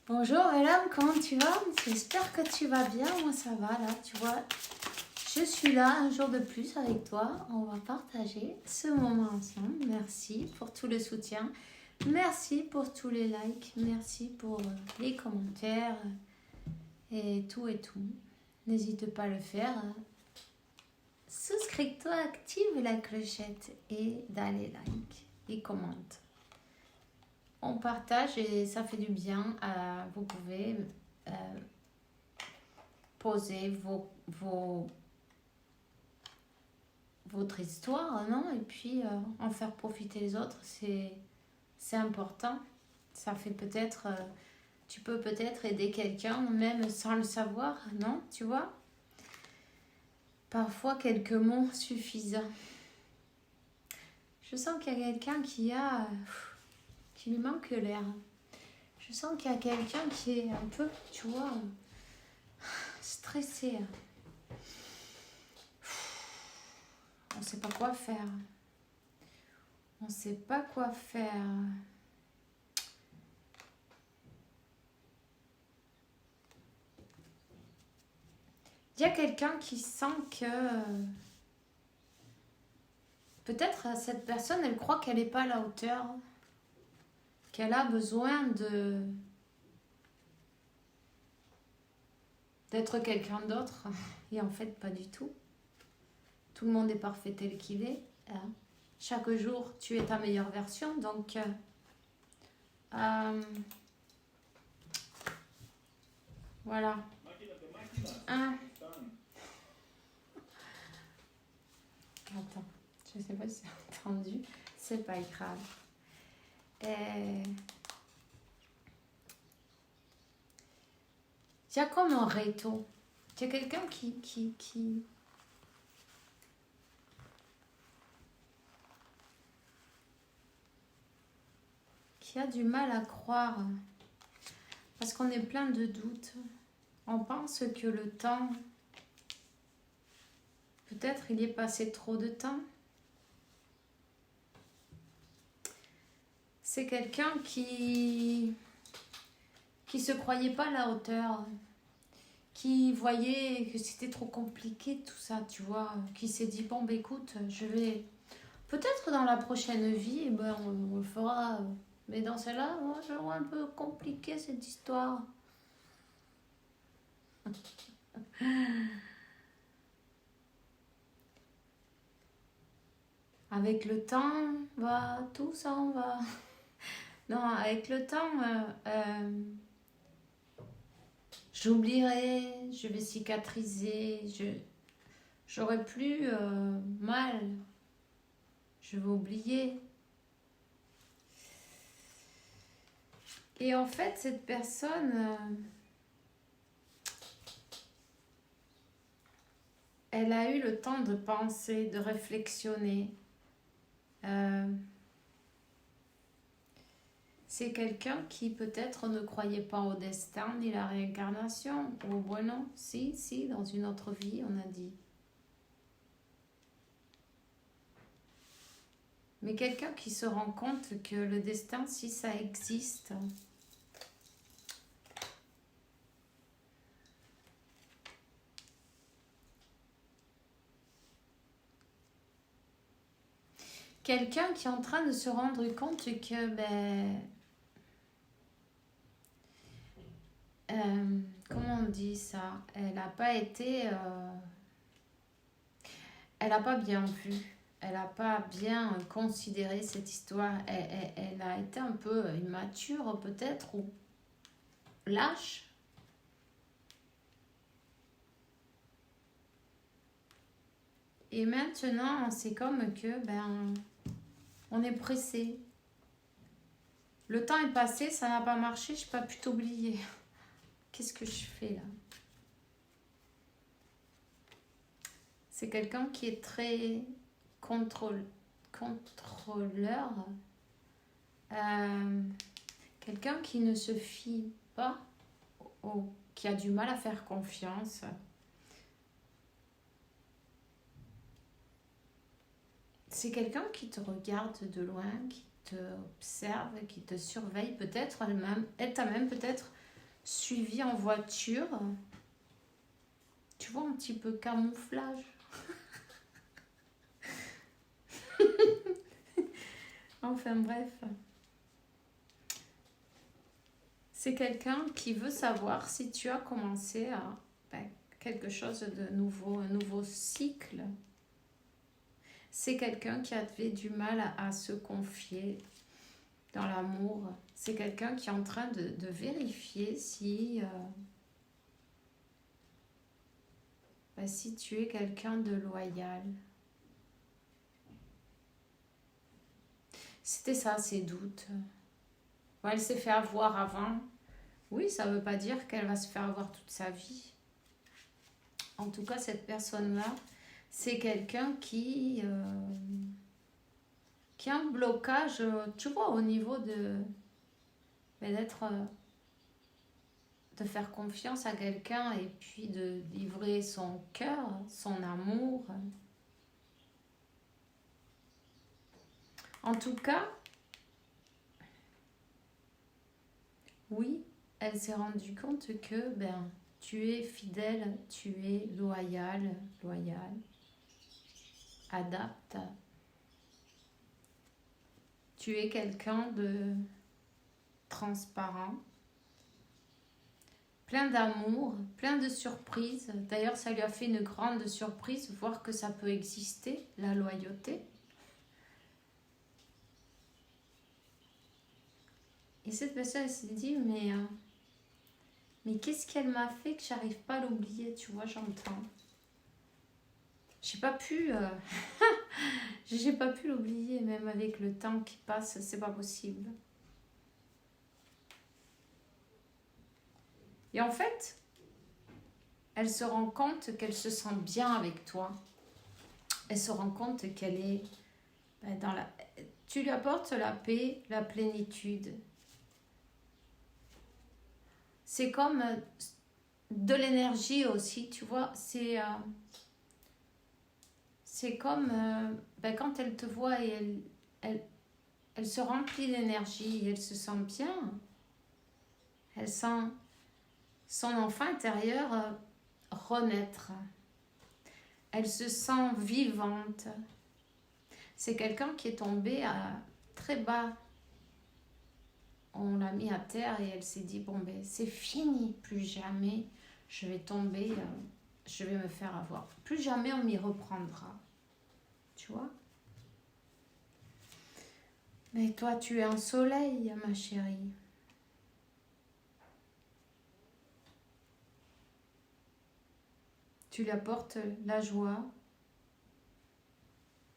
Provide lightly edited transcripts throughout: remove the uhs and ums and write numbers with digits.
Bonjour Elam, comment tu vas? J'espère que tu vas bien, moi ça va là, tu vois. Je suis là un jour de plus avec toi, on va partager ce moment ensemble. Merci pour tout le soutien, merci pour tous les likes, merci pour les commentaires et tout et tout. N'hésite pas à le faire. Souscris-toi, active la clochette et d'aller like et commente. On partage et ça fait du bien. Vous pouvez poser votre histoire, non? Et puis en faire profiter les autres, c'est important. Ça fait peut-être, tu peux peut-être aider quelqu'un même sans le savoir, non? Tu vois? Parfois quelques mots suffisent. Je sens qu'il y a quelqu'un qui lui manque l'air. Je sens qu'il y a quelqu'un qui est un peu, tu vois, stressé. On ne sait pas quoi faire. On ne sait pas quoi faire. Il y a quelqu'un qui sent que peut-être cette personne, elle croit qu'elle n'est pas à la hauteur, qu'elle a besoin d'être quelqu'un d'autre. Et en fait, pas du tout. Tout le monde est parfait tel qu'il est. Chaque jour, tu es ta meilleure version. Donc, voilà. Attends, je sais pas si c'est entendu. C'est pas grave. Il y a comme un réto. Il y a quelqu'un qui a du mal à croire. Parce qu'on est plein de doutes. On pense que le temps, peut-être il y est passé trop de temps. C'est quelqu'un qui se croyait pas à la hauteur, qui voyait que c'était trop compliqué tout ça, tu vois, qui s'est dit bon bah écoute, je vais peut-être dans la prochaine vie, on le fera, mais dans celle-là, moi je vois un peu compliqué cette histoire. Avec le temps, tout s'en va. Non, avec le temps, j'oublierai, je vais cicatriser, j'aurai plus mal, je vais oublier. Et en fait, cette personne, elle a eu le temps de penser, de réflexionner. C'est quelqu'un qui peut-être ne croyait pas au destin ni la réincarnation. Ou bueno, si, dans une autre vie, on a dit. Mais quelqu'un qui se rend compte que le destin, si ça existe, quelqu'un qui est en train de se rendre compte que, comment on dit ça? Elle n'a pas été... elle n'a pas bien vu. Elle n'a pas bien considéré cette histoire. Elle a été un peu immature peut-être ou lâche. Et maintenant, c'est comme que on est pressé. Le temps est passé, ça n'a pas marché, je n'ai pas pu t'oublier. Qu'est-ce que je fais là? C'est quelqu'un qui est très contrôleur. Quelqu'un qui ne se fie pas, ou qui a du mal à faire confiance. C'est quelqu'un qui te regarde de loin, qui te observe, qui te surveille. Peut-être elle t'a même peut-être suivi en voiture. Tu vois, un petit peu camouflage. Enfin bref. C'est quelqu'un qui veut savoir si tu as commencé à quelque chose de nouveau, un nouveau cycle. C'est quelqu'un qui avait du mal à se confier dans l'amour. C'est quelqu'un qui est en train de vérifier si tu es quelqu'un de loyal. C'était ça, ses doutes. Ouais, elle s'est fait avoir avant. Oui, ça ne veut pas dire qu'elle va se faire avoir toute sa vie. En tout cas, cette personne-là, c'est quelqu'un qui a un blocage, tu vois, au niveau de faire confiance à quelqu'un et puis de livrer son cœur, son amour. En tout cas, oui, elle s'est rendue compte que tu es fidèle, tu es loyal, adapte. Tu es quelqu'un de transparent, plein d'amour, plein de surprises. D'ailleurs, ça lui a fait une grande surprise, voir que ça peut exister, la loyauté. Et cette personne, elle s'est dit, mais qu'est-ce qu'elle m'a fait que j'arrive pas à l'oublier, tu vois, j'entends. J'ai pas pu j'ai pas pu l'oublier, même avec le temps qui passe, c'est pas possible. Et en fait, elle se rend compte qu'elle se sent bien avec toi. Elle se rend compte qu'elle est dans la... Tu lui apportes la paix, la plénitude. C'est comme de l'énergie aussi, tu vois. C'est comme quand elle te voit et elle se remplit d'énergie, elle se sent bien. Elle sent son enfant intérieur renaître. Elle se sent vivante. C'est quelqu'un qui est tombé très bas. On l'a mis à terre et elle s'est dit, c'est fini, plus jamais je vais tomber, je vais me faire avoir. Plus jamais on m'y reprendra. Tu vois ? Mais toi, tu es un soleil, ma chérie. Tu lui apportes la joie.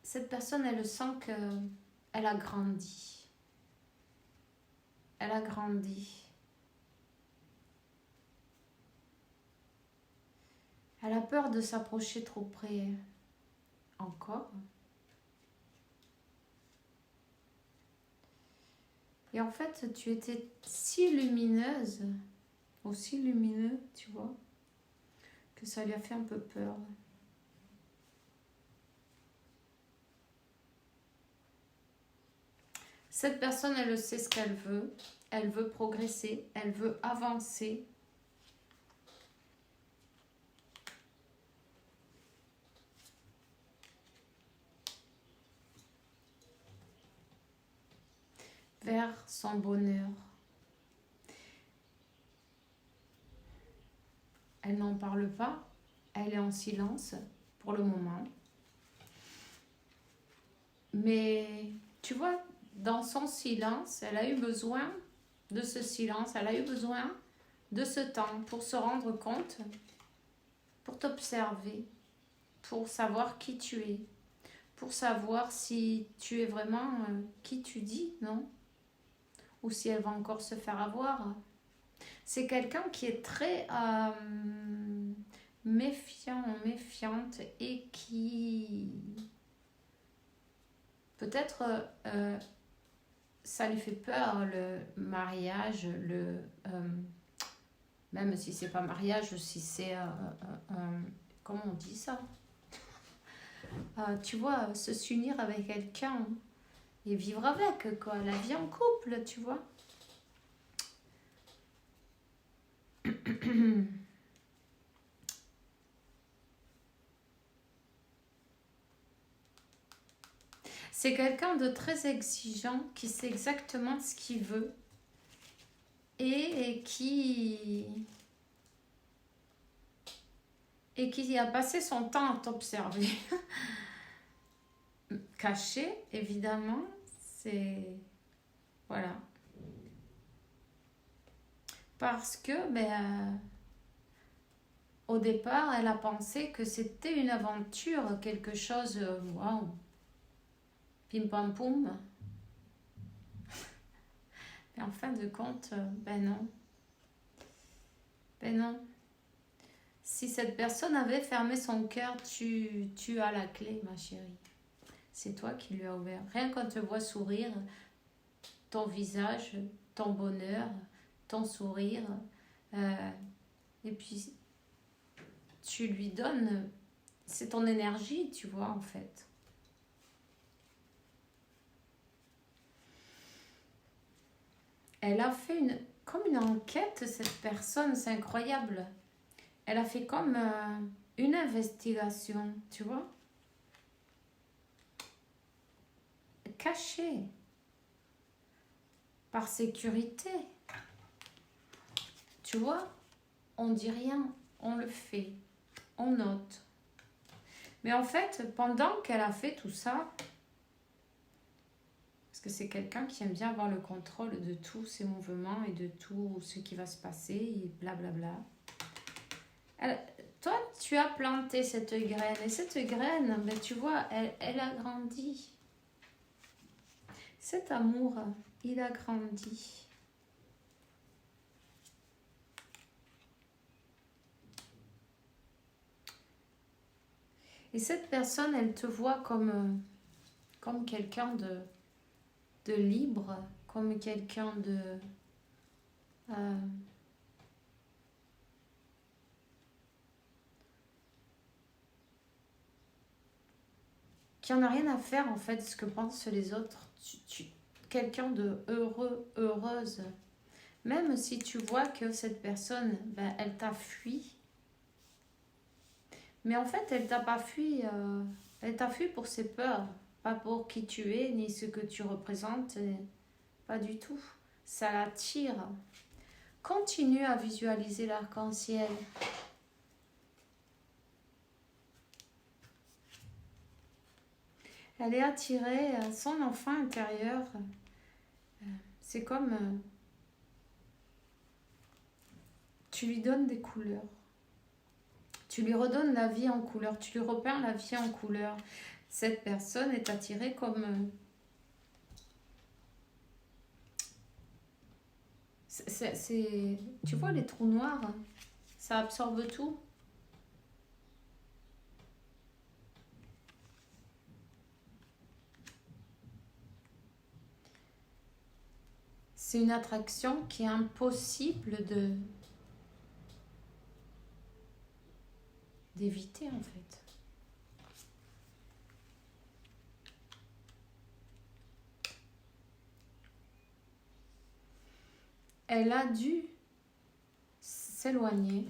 Cette personne, elle sent qu'elle a grandi. Elle a grandi. Elle a peur de s'approcher trop près encore. Et en fait, tu étais si lumineuse, aussi lumineux, tu vois, que ça lui a fait un peu peur. Cette personne, elle sait ce qu'elle veut. Elle veut progresser, elle veut avancer. Vers son bonheur. Elle n'en parle pas, elle est en silence pour le moment. Mais tu vois, dans son silence, elle a eu besoin de ce silence, elle a eu besoin de ce temps pour se rendre compte, pour t'observer, pour savoir qui tu es, pour savoir si tu es vraiment qui tu dis, non ? Ou si elle va encore se faire avoir. C'est quelqu'un qui est très méfiant, méfiante et qui peut-être ça lui fait peur le mariage, même si c'est pas mariage, si c'est comment on dit ça, tu vois, se s'unir avec quelqu'un et vivre avec, quoi, la vie en couple, tu vois. C'est quelqu'un de très exigeant qui sait exactement ce qu'il veut et qui a passé son temps à t'observer. Caché, évidemment, c'est... Voilà. Parce que, au départ, elle a pensé que c'était une aventure, quelque chose... Waouh. Pim pam poum. Mais en fin de compte, non. Non. Si cette personne avait fermé son cœur, tu as la clé, ma chérie. C'est toi qui lui as ouvert. Rien qu'on te voit sourire, ton visage, ton bonheur, ton sourire, et puis tu lui donnes, c'est ton énergie, tu vois, en fait. Elle a fait comme une enquête, cette personne, c'est incroyable. Elle a fait comme une investigation, tu vois, cachée, par sécurité. Tu vois, on dit rien, on le fait, on note. Mais en fait, pendant qu'elle a fait tout ça, parce que c'est quelqu'un qui aime bien avoir le contrôle de tous ses mouvements et de tout ce qui va se passer, et blablabla. Toi, tu as planté cette graine, et cette graine, tu vois, elle a grandi. Cet amour, il a grandi. Et cette personne, elle te voit comme quelqu'un de libre, comme quelqu'un de... qui en a rien à faire en fait de ce que pensent les autres. Quelqu'un de heureux, heureuse. Même si tu vois que cette personne, elle t'a fui. Mais en fait, elle t'a pas fui. Elle t'a fui pour ses peurs. Pas pour qui tu es, ni ce que tu représentes. Pas du tout. Ça l'attire. Continue à visualiser l'arc-en-ciel. Elle est attirée à son enfant intérieur. C'est comme... tu lui donnes des couleurs. Tu lui redonnes la vie en couleur. Tu lui repères la vie en couleur. Cette personne est attirée comme... tu vois les trous noirs, ça absorbe tout. C'est une attraction qui est impossible d'éviter en fait. Elle a dû s'éloigner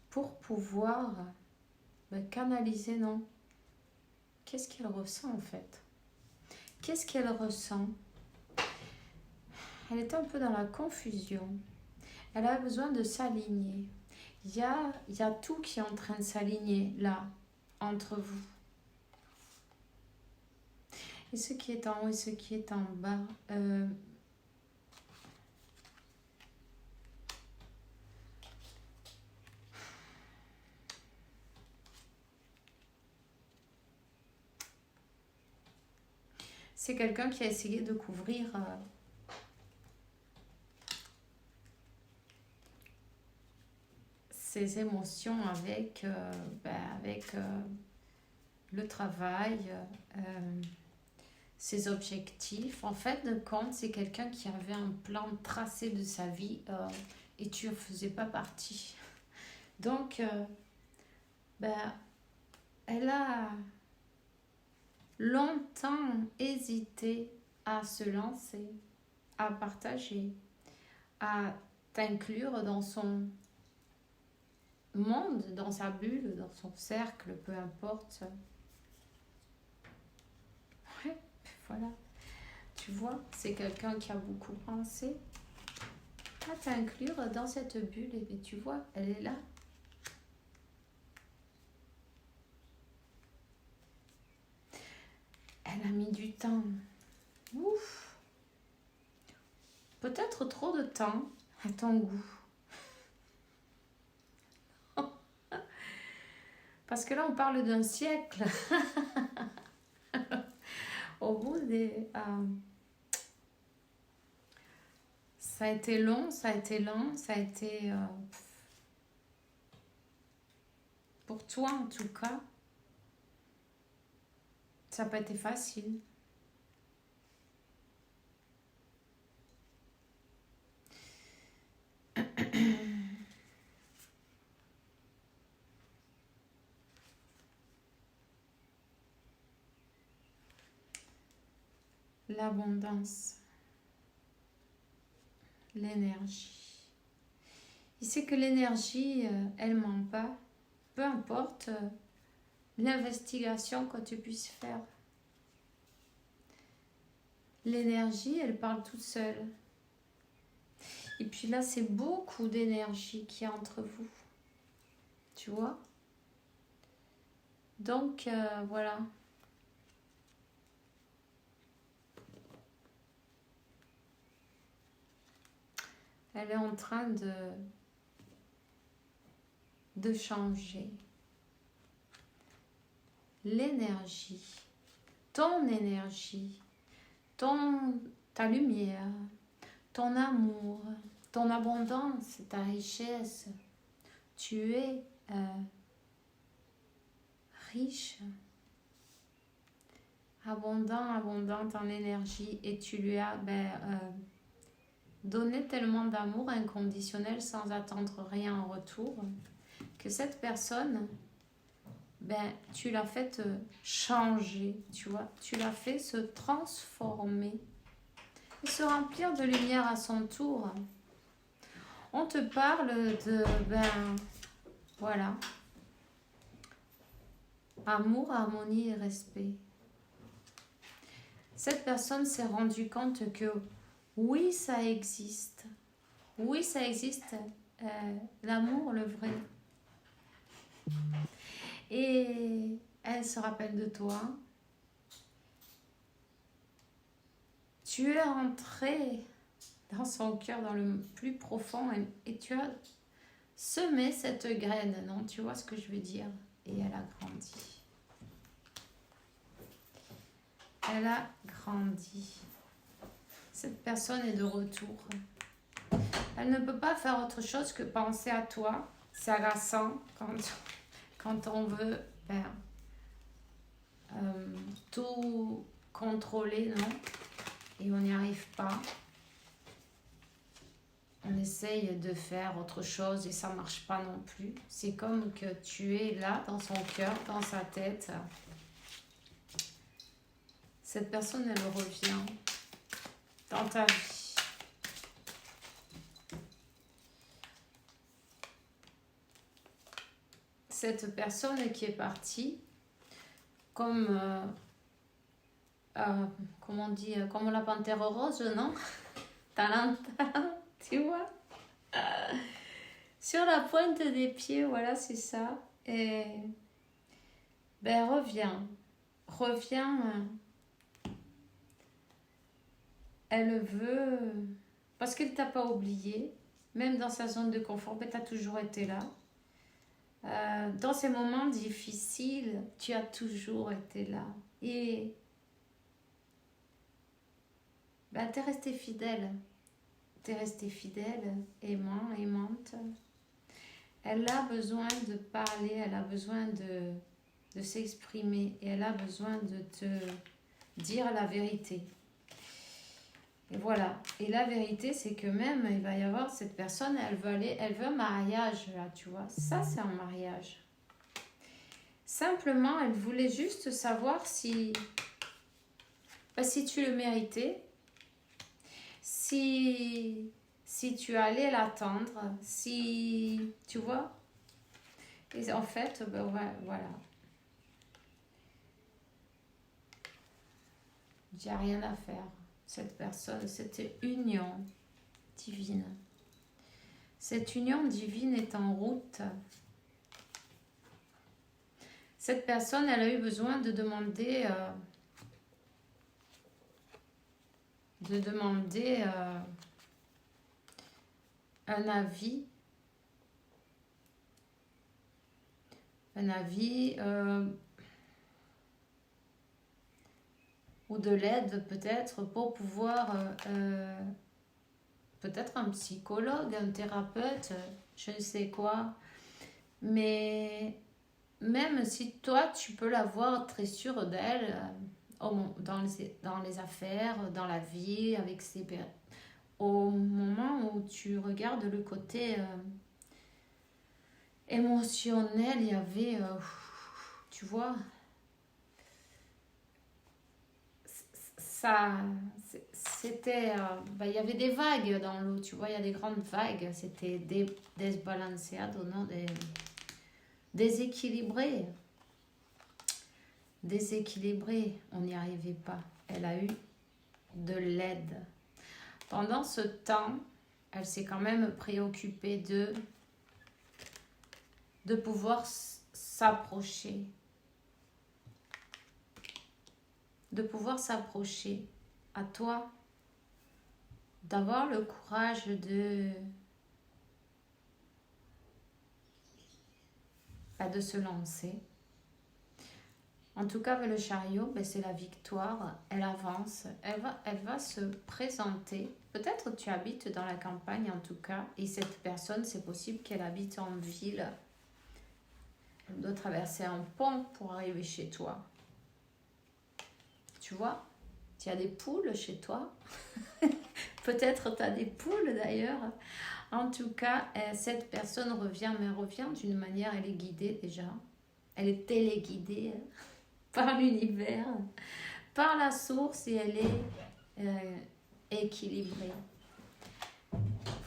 pour pouvoir canaliser, non? Qu'est-ce qu'elle ressent en fait? Qu'est-ce qu'elle ressent? Elle est un peu dans la confusion. Elle a besoin de s'aligner. Il y a tout qui est en train de s'aligner là, entre vous. Et ce qui est en haut et ce qui est en bas. C'est quelqu'un qui a essayé de couvrir ses émotions avec le travail, ses objectifs. En fait, de compte, c'est quelqu'un qui avait un plan tracé de sa vie et tu ne faisais pas partie. Donc, elle a longtemps hésité à se lancer, à partager, à t'inclure dans son monde, dans sa bulle, dans son cercle, peu importe. Ouais, voilà. Tu vois, c'est quelqu'un qui a beaucoup pensé à t'inclure dans cette bulle. Et tu vois, elle est là. Elle a mis du temps. Ouf. Peut-être trop de temps à ton goût. Parce que là, on parle d'un siècle. Au bout des... ça a été long, ça a été lent, ça a été... pour toi, en tout cas, ça n'a pas été facile. L'abondance, l'énergie. Il sait que l'énergie, elle ment pas. Peu importe l'investigation que tu puisses faire. L'énergie, elle parle toute seule. Et puis là, c'est beaucoup d'énergie qui est entre vous. Tu vois? Donc, voilà. Elle est en train de changer. L'énergie, ton énergie, ta lumière, ton amour, ton abondance, ta richesse. Tu es riche, abondante en énergie et tu lui as donné tellement d'amour inconditionnel sans attendre rien en retour que cette personne, tu l'as fait changer, tu vois, tu l'as fait se transformer et se remplir de lumière à son tour. On te parle de, voilà, amour, harmonie et respect. Cette personne s'est rendue compte que oui, ça existe. Oui, ça existe. L'amour, le vrai. Et elle se rappelle de toi. Tu es rentré dans son cœur, dans le plus profond, et tu as semé cette graine, non? Tu vois ce que je veux dire? Et elle a grandi. Elle a grandi. Cette personne est de retour. Elle ne peut pas faire autre chose que penser à toi. C'est agaçant quand on veut tout contrôler, non? Et on n'y arrive pas. On essaye de faire autre chose et ça ne marche pas non plus. C'est comme que tu es là dans son cœur, dans sa tête. Cette personne, elle revient dans ta vie. Cette personne qui est partie, comme comment on dit, comme la panthère rose, non? Talent, tu vois? Sur la pointe des pieds, voilà, c'est ça. Et reviens. Elle veut, parce qu'elle t'a pas oublié, même dans sa zone de confort, tu as toujours été là. Dans ces moments difficiles, tu as toujours été là. Et tu es resté fidèle. Tu es resté fidèle, aimant, aimante. Elle a besoin de parler, elle a besoin de s'exprimer et elle a besoin de te dire la vérité. Et voilà. Et la vérité, c'est que même, il va y avoir cette personne, elle veut un mariage, là, tu vois. Ça, c'est un mariage. Simplement, elle voulait juste savoir si tu le méritais, si si tu allais l'attendre, si, tu vois. Et en fait, ben voilà. Il n'y a rien à faire. Cette personne, cette union divine. Cette union divine est en route. Cette personne, elle a eu besoin de demander un avis. Ou de l'aide peut-être pour pouvoir, peut-être un psychologue, un thérapeute, je ne sais quoi. Mais même si toi, tu peux la voir très sûre d'elle, dans les affaires, dans la vie, avec au moment où tu regardes le côté émotionnel, il y avait, tu vois, ça, c'était, il y avait des vagues dans l'eau, tu vois, il y a des grandes vagues, c'était desbalanceado, non, déséquilibré, on n'y arrivait pas. Elle a eu de l'aide. Pendant ce temps, elle s'est quand même préoccupée de pouvoir s'approcher. De pouvoir s'approcher à toi, d'avoir le courage de se lancer. En tout cas, avec le chariot, c'est la victoire. Elle avance, elle va se présenter. Peut-être tu habites dans la campagne en tout cas, et cette personne, c'est possible qu'elle habite en ville. Elle doit traverser un pont pour arriver chez toi. Tu vois, tu as des poules chez toi. Peut-être tu as des poules d'ailleurs. En tout cas, cette personne revient, mais elle revient d'une manière, elle est guidée déjà. Elle est téléguidée par l'univers, par la source, et elle est équilibrée.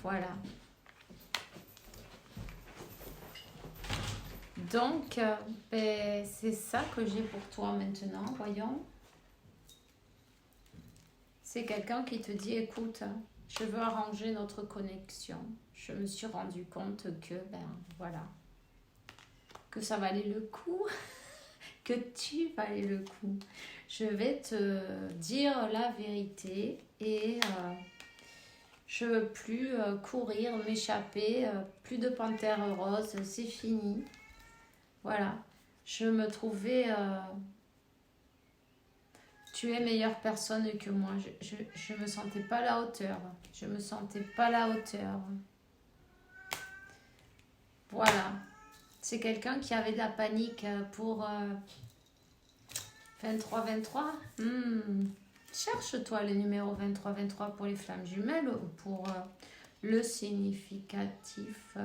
Voilà. Donc, c'est ça que j'ai pour toi maintenant, voyons. C'est quelqu'un qui te dit, écoute, je veux arranger notre connexion. Je me suis rendu compte que, voilà, que ça valait le coup, que tu valais le coup. Je vais te dire la vérité et je veux plus courir, m'échapper, plus de panthère rose, c'est fini. Voilà, je me trouvais... tu es meilleure personne que moi. Je me sentais pas à la hauteur. Je me sentais pas à la hauteur. Voilà. C'est quelqu'un qui avait de la panique pour 23-23. Cherche-toi le numéro 23-23 pour les flammes jumelles ou pour le significatif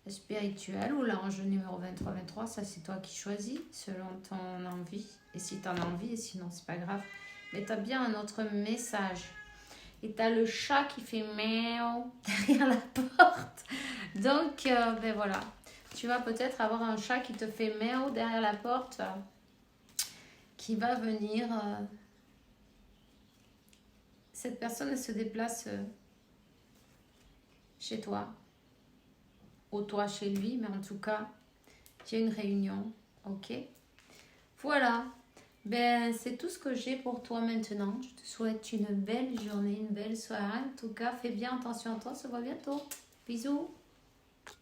spirituel ou l'ange numéro 23-23. Ça, c'est toi qui choisis selon ton envie. Et si tu en as envie, et sinon, c'est pas grave. Mais tu as bien un autre message. Et tu as le chat qui fait miaou derrière la porte. Donc, voilà. Tu vas peut-être avoir un chat qui te fait miaou derrière la porte. Qui va venir... cette personne, elle se déplace chez toi. Ou toi chez lui. Mais en tout cas, il y a une réunion. Ok? Voilà. C'est tout ce que j'ai pour toi maintenant. Je te souhaite une belle journée, une belle soirée. En tout cas, fais bien attention à toi. On se voit bientôt. Bisous.